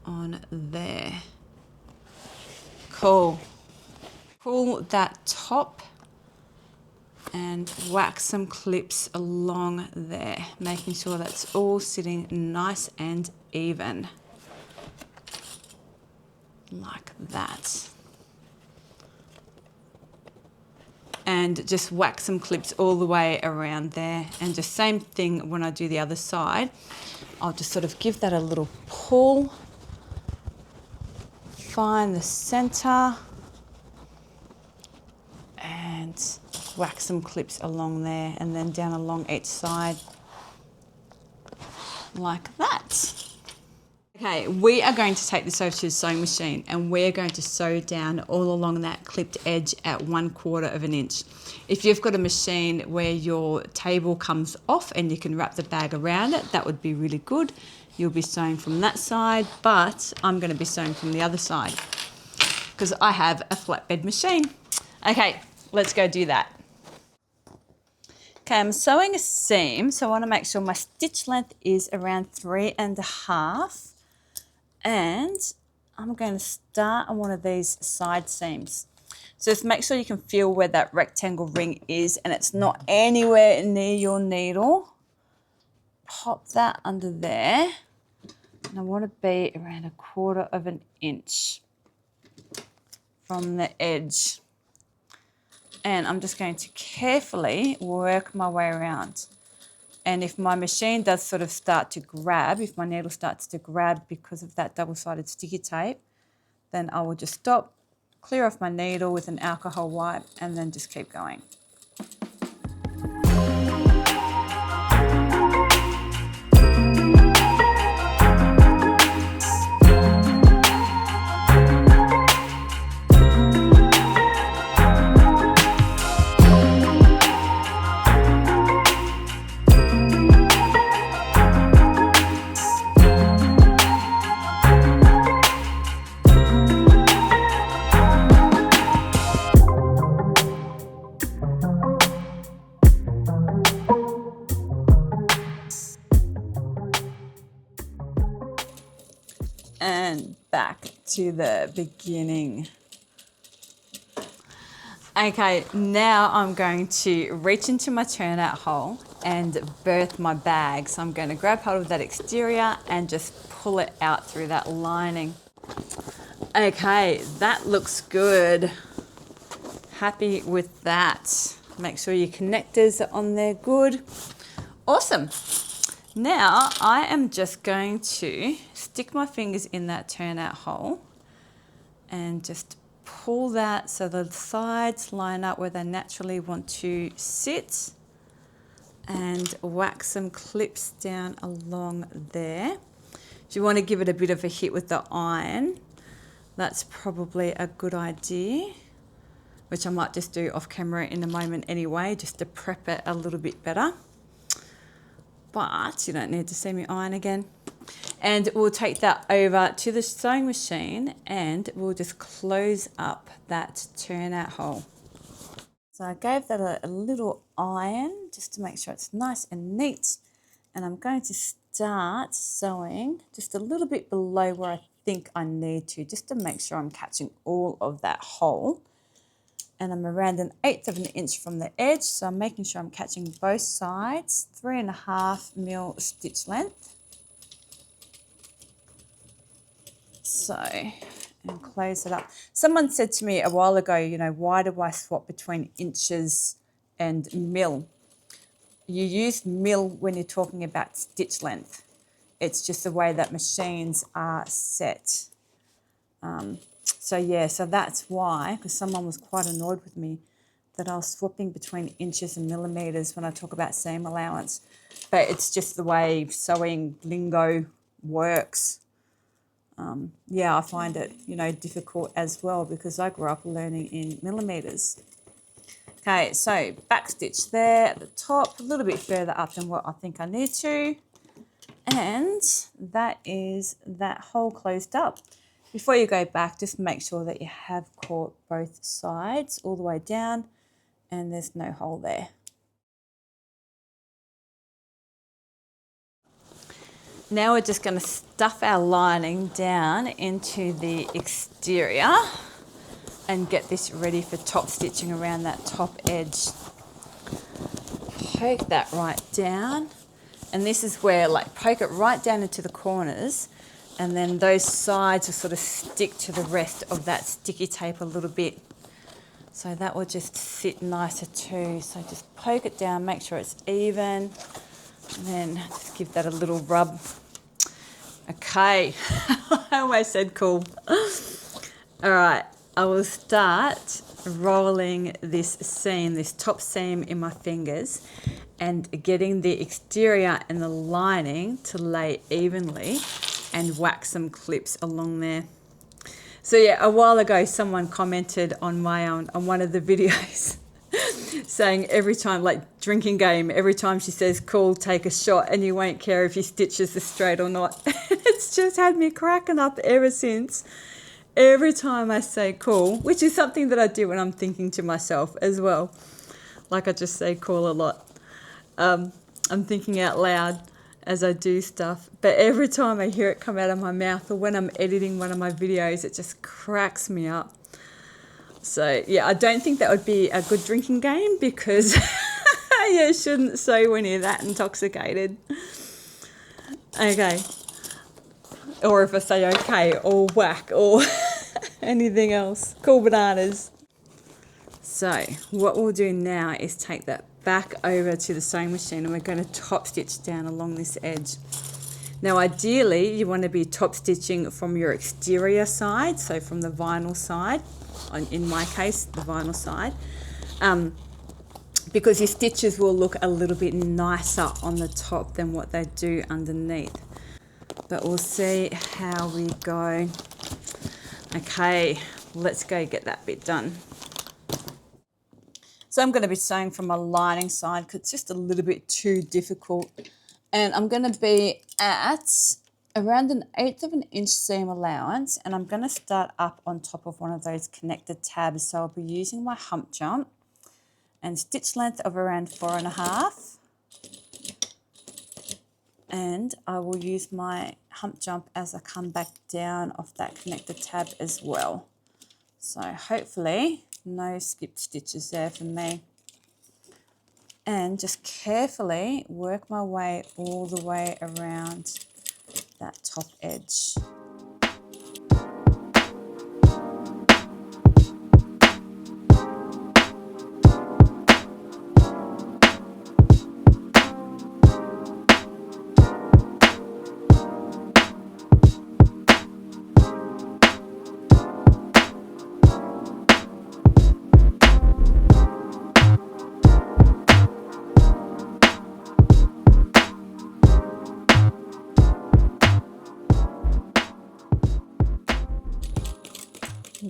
on there. Cool. Pull that top and whack some clips along there, making sure that's all sitting nice and even. Like that. And just whack some clips all the way around there. And just same thing when I do the other side. I'll just sort of give that a little pull. Find the center. And whack some clips along there and then down along each side. Like that. Okay, we are going to take this over to the sewing machine and we're going to sew down all along that clipped edge at 1/4 of an inch. If you've got a machine where your table comes off and you can wrap the bag around it, that would be really good. You'll be sewing from that side, but I'm going to be sewing from the other side because I have a flatbed machine. Okay, let's go do that. Okay, I'm sewing a seam, so I want to make sure my stitch length is around 3.5. And I'm going to start on one of these side seams. So just make sure you can feel where that rectangle ring is and it's not anywhere near your needle. Pop that under there. And I want to be around 1/4 of an inch from the edge. And I'm just going to carefully work my way around. And if my machine does sort of start to grab, if my needle starts to grab because of that double-sided sticky tape, then I will just stop, clear off my needle with an alcohol wipe, and then just keep going. And back to the beginning. Okay, now I'm going to reach into my turnout hole and birth my bag. So I'm going to grab hold of that exterior and just pull it out through that lining. Okay, that looks good. Happy with that. Make sure your connectors are on there good. Awesome. Now I am just going to stick my fingers in that turnout hole and just pull that so the sides line up where they naturally want to sit, and whack some clips down along there. If you want to give it a bit of a hit with the iron, that's probably a good idea, which I might just do off camera in a moment anyway, just to prep it a little bit better. But you don't need to see me iron again. And we'll take that over to the sewing machine and we'll just close up that turnout hole. So I gave that a little iron just to make sure it's nice and neat. And I'm going to start sewing just a little bit below where I think I need to, just to make sure I'm catching all of that hole. And I'm around 1/8 of an inch from the edge, so I'm making sure I'm catching both sides, 3.5 mil stitch length. So, and close it up. Someone said to me a while ago, you know, why do I swap between inches and mil? You use mil when you're talking about stitch length. It's just the way that machines are set. So yeah, so that's why, because someone was quite annoyed with me that I was swapping between inches and millimeters when I talk about seam allowance. But it's just the way sewing lingo works. Yeah, I find it, you know, difficult as well because I grew up learning in millimeters. Okay, so back stitch there at the top, a little bit further up than what I think I need to. And that is that hole closed up. Before you go back, just make sure that you have caught both sides all the way down and there's no hole there. Now we're just going to stuff our lining down into the exterior and get this ready for top stitching around that top edge. Poke that right down. And this is where, like, poke it right down into the corners, and then those sides will sort of stick to the rest of that sticky tape a little bit. So that will just sit nicer too. So just poke it down, make sure it's even, and then just give that a little rub. Okay, I almost said cool. All right, I will start rolling this seam, this top seam in my fingers, and getting the exterior and the lining to lay evenly and whack some clips along there. So yeah, a while ago someone commented on on one of the videos saying every time, like drinking game, every time she says cool, take a shot and you won't care if your stitches are straight or not. It's just had me cracking up ever since. Every time I say cool, which is something that I do when I'm thinking to myself as well. Like I just say cool a lot. I'm thinking out loud. as I do stuff, but every time I hear it come out of my mouth or when I'm editing one of my videos, it just cracks me up. So yeah, I don't think that would be a good drinking game because you shouldn't sew when you're that intoxicated. Okay. Or if I say okay or whack or anything else. Cool bananas. So what we'll do now is take that back over to the sewing machine and we're going to top stitch down along this edge. Now ideally you want to be top stitching from your exterior side, so from the vinyl side, in my case the vinyl side, because your stitches will look a little bit nicer on the top than what they do underneath. But we'll see how we go. Okay, let's go get that bit done. So I'm going to be sewing from my lining side because it's just a little bit too difficult. And I'm going to be at around 1/8 of an inch seam allowance, and I'm going to start up on top of one of those connected tabs. So I'll be using my hump jump and stitch length of around 4.5. And I will use my hump jump as I come back down off that connected tab as well. So hopefully no skipped stitches there for me. And just carefully work my way all the way around that top edge.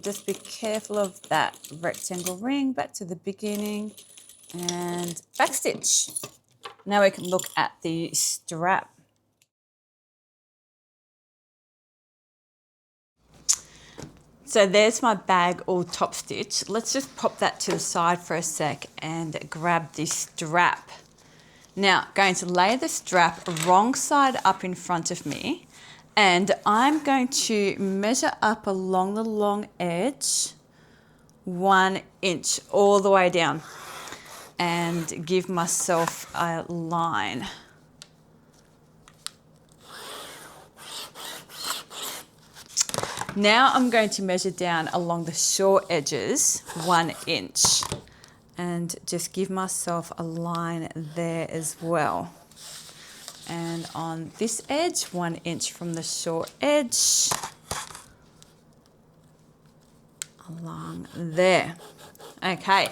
Just be careful of that rectangle ring, back to the beginning and back stitch. Now we can look at the strap. So there's my bag all top stitch. Let's just pop that to the side for a sec and grab the strap. Now going to lay the strap wrong side up in front of me. And I'm going to measure up along the long edge 1 inch all the way down and give myself a line. Now I'm going to measure down along the short edges 1 inch and just give myself a line there as well. And on this edge, 1 inch from the short edge, along there. Okay,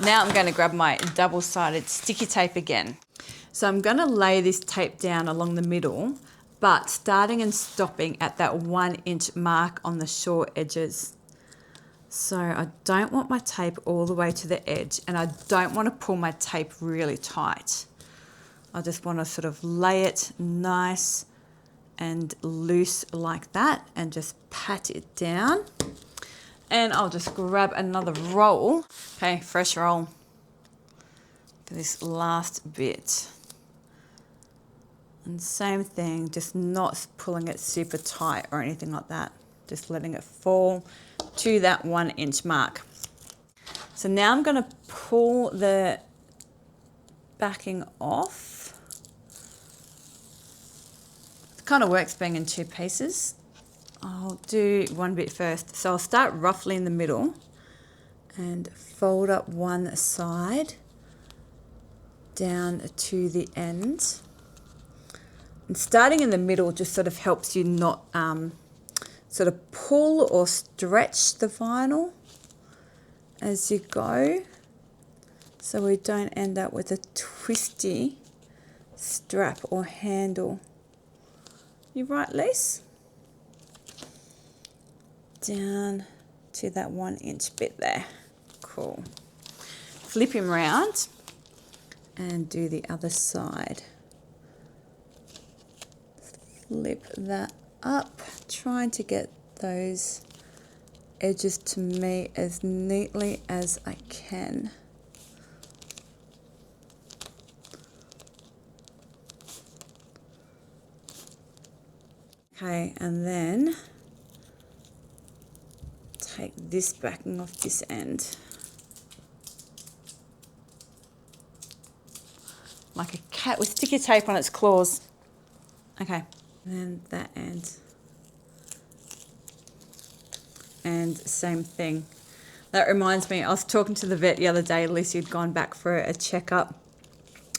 now I'm going to grab my double-sided sticky tape again. So I'm going to lay this tape down along the middle, but starting and stopping at that 1 inch mark on the short edges. So I don't want my tape all the way to the edge, and I don't want to pull my tape really tight. I just want to sort of lay it nice and loose like that and just pat it down. And I'll just grab another roll. Okay, fresh roll for this last bit. And same thing, just not pulling it super tight or anything like that. Just letting it fall to that 1 inch mark. So now I'm going to pull the backing off. Kind of works being in 2 pieces. I'll do one bit first. So I'll start roughly in the middle and fold up one side down to the end. And starting in the middle just sort of helps you not sort of pull or stretch the vinyl as you go, so we don't end up with a twisty strap or handle. You right, Lise? Down to that 1 inch bit there. Cool. Flip him round and do the other side. Flip that up, trying to get those edges to meet as neatly as I can. Okay, and then take this backing off this end. Like a cat with sticky tape on its claws. Okay, and then that end. And same thing. That reminds me, I was talking to the vet the other day. Lucy had gone back for a checkup.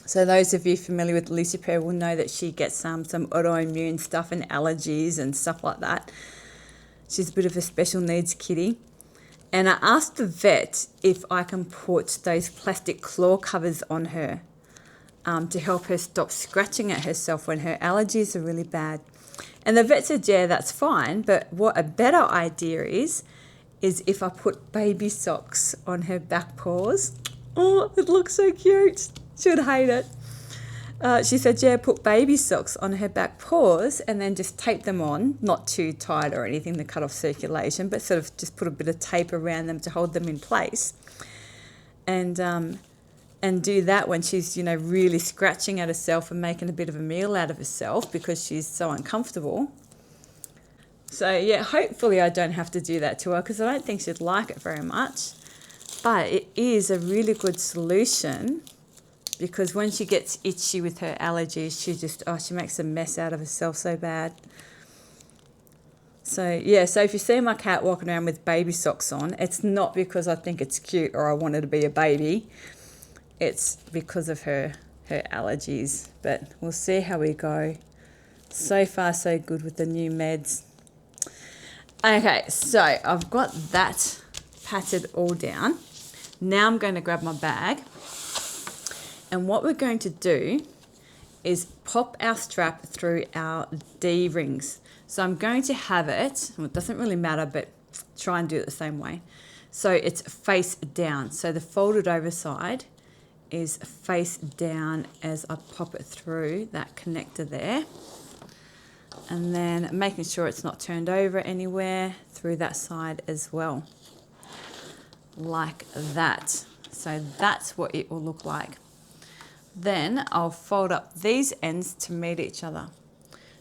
So those of you familiar with Lucy Purr will know that she gets some autoimmune stuff and allergies and stuff like that. She's a bit of a special needs kitty. And I asked the vet if I can put those plastic claw covers on her to help her stop scratching at herself when her allergies are really bad. And the vet said, yeah, that's fine. But what a better idea is if I put baby socks on her back paws. Oh, it looks so cute. She would hate it. She said, yeah, put baby socks on her back paws and then just tape them on, not too tight or anything to cut off circulation, but sort of just put a bit of tape around them to hold them in place. And do that when she's, really scratching at herself and making a bit of a meal out of herself because she's so uncomfortable. So, yeah, hopefully I don't have to do that to her because I don't think she'd like it very much. But it is a really good solution because when she gets itchy with her allergies, she makes a mess out of herself so bad. So, yeah, so if you see my cat walking around with baby socks on, it's not because I think it's cute or I want her to be a baby. It's because of her allergies. But we'll see how we go. So far, so good with the new meds. Okay, so I've got that patted all down. Now I'm going to grab my bag. And what we're going to do is pop our strap through our D-rings. So I'm going to have it, well, it doesn't really matter, but try and do it the same way. So it's face down. So the folded over side is face down as I pop it through that connector there. And then making sure it's not turned over anywhere through that side as well. Like that. So that's what it will look like. Then I'll fold up these ends to meet each other.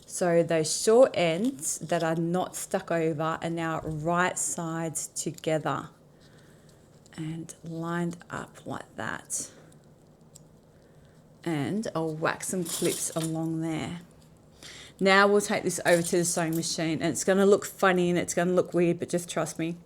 So those short ends that are not stuck over are now right sides together and lined up like that. And I'll whack some clips along there. Now we'll take this over to the sewing machine and it's going to look funny and it's going to look weird, but just trust me.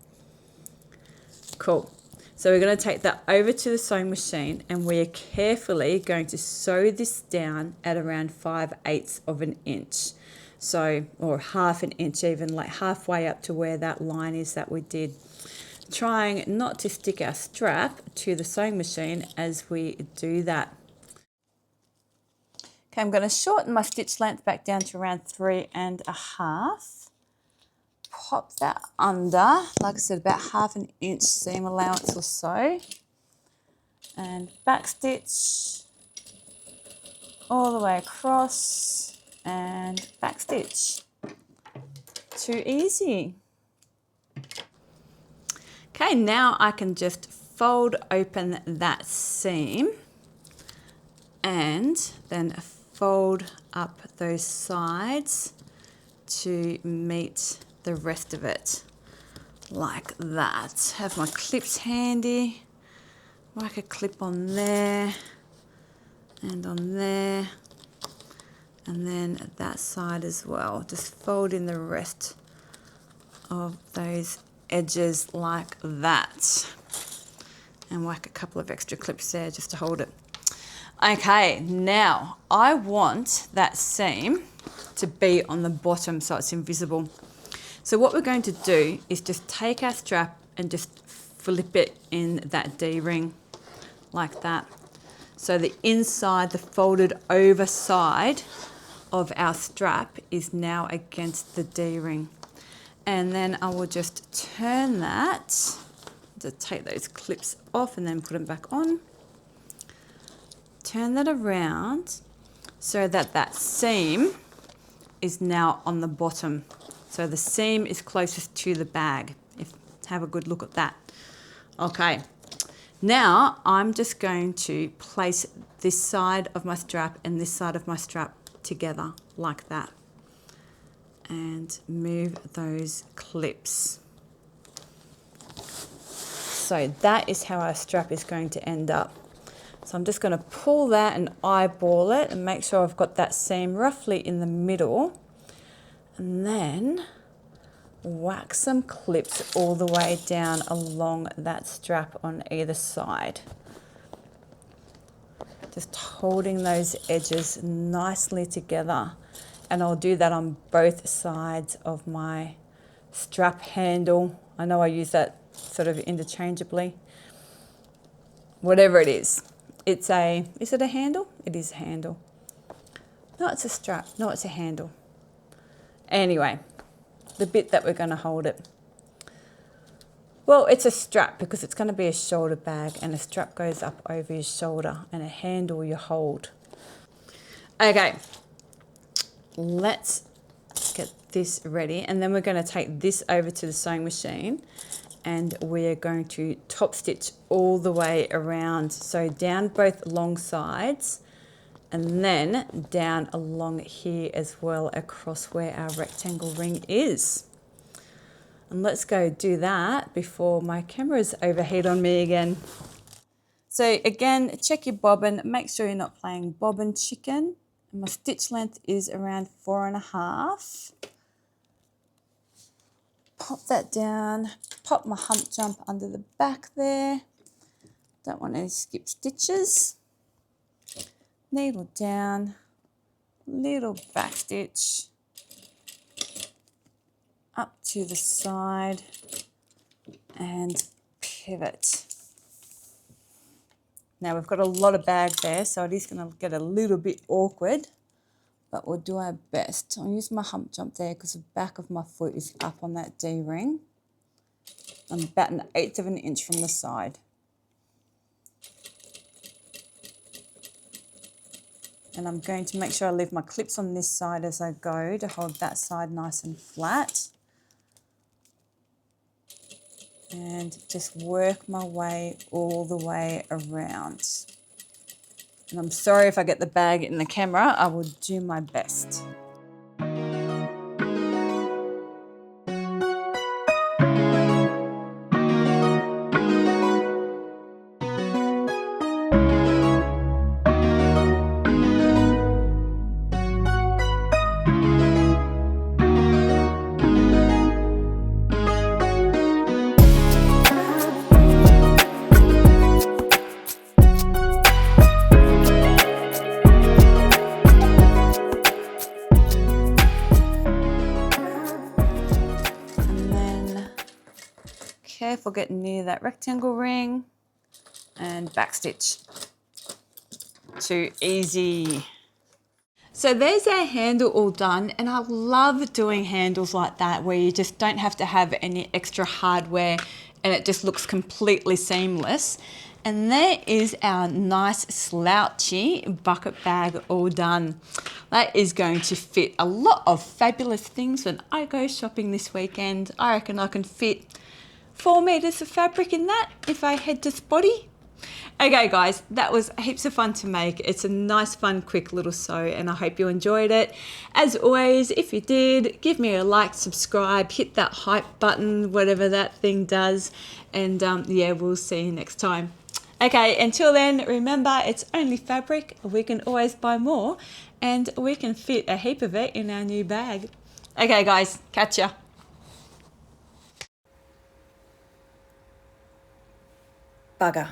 Cool. So we're going to take that over to the sewing machine and we're carefully going to sew this down at around 5/8 of an inch. So, or half an inch even, like halfway up to where that line is that we did. Trying not to stick our strap to the sewing machine as we do that. Okay, I'm going to shorten my stitch length back down to around 3.5. Pop that under, like I said, about half an inch seam allowance or so. And back stitch all the way across and back stitch. Too easy. Okay, now I can just fold open that seam and then fold up those sides to meet the rest of it like that. Have my clips handy, whack a clip on there and on there, and then that side as well. Just fold in the rest of those edges like that and whack a couple of extra clips there just to hold it. Okay, now I want that seam to be on the bottom so it's invisible. So what we're going to do is just take our strap and just flip it in that D-ring like that. So the inside, the folded over side of our strap is now against the D-ring. And then I will just turn that, to take those clips off and then put them back on. Turn that around so that that seam is now on the bottom. So the seam is closest to the bag. Have a good look at that. Okay, now I'm just going to place this side of my strap and this side of my strap together like that. and move those clips. So that is how our strap is going to end up. So I'm just going to pull that and eyeball it and make sure I've got that seam roughly in the middle. And then whack some clips all the way down along that strap on either side. Just holding those edges nicely together. And I'll do that on both sides of my strap handle. I know I use that sort of interchangeably. Whatever it is. Is it a handle? It is a handle. No, it's a strap. No, it's a handle. Anyway, the bit that we're going to hold it. Well, it's a strap because it's going to be a shoulder bag, and a strap goes up over your shoulder, and a handle you hold. Okay, let's get this ready, and then we're going to take this over to the sewing machine, and we're going to top stitch all the way around. So down both long sides, and then down along here as well across where our rectangle ring is. And let's go do that before my camera's overheat on me again. So again, check your bobbin, make sure you're not playing bobbin chicken. And my stitch length is around 4.5. Pop that down, pop my hump jump under the back there. Don't want any skip stitches. Needle down, little back stitch, up to the side and pivot. Now we've got a lot of bag there, so it is going to get a little bit awkward, but we'll do our best. I'll use my hump jump there because the back of my foot is up on that D-ring. I'm about 1/8 of an inch from the side. And I'm going to make sure I leave my clips on this side as I go to hold that side nice and flat. And just work my way all the way around. And I'm sorry if I get the bag in the camera, I will do my best. Careful getting near that rectangle ring and backstitch. Too easy. So there's our handle all done, and I love doing handles like that where you just don't have to have any extra hardware and it just looks completely seamless. And there is our nice slouchy bucket bag all done. That is going to fit a lot of fabulous things when I go shopping this weekend. I reckon I can fit 4 meters of fabric in that if I head to Spotty. Okay guys, that was heaps of fun to make. It's a nice, fun, quick little sew, and I hope you enjoyed it. As always, if you did, give me a like, subscribe, hit that hype button, whatever that thing does. And yeah, we'll see you next time. Okay, until then, remember, it's only fabric. We can always buy more, and we can fit a heap of it in our new bag. Okay guys, catch ya. Bugger.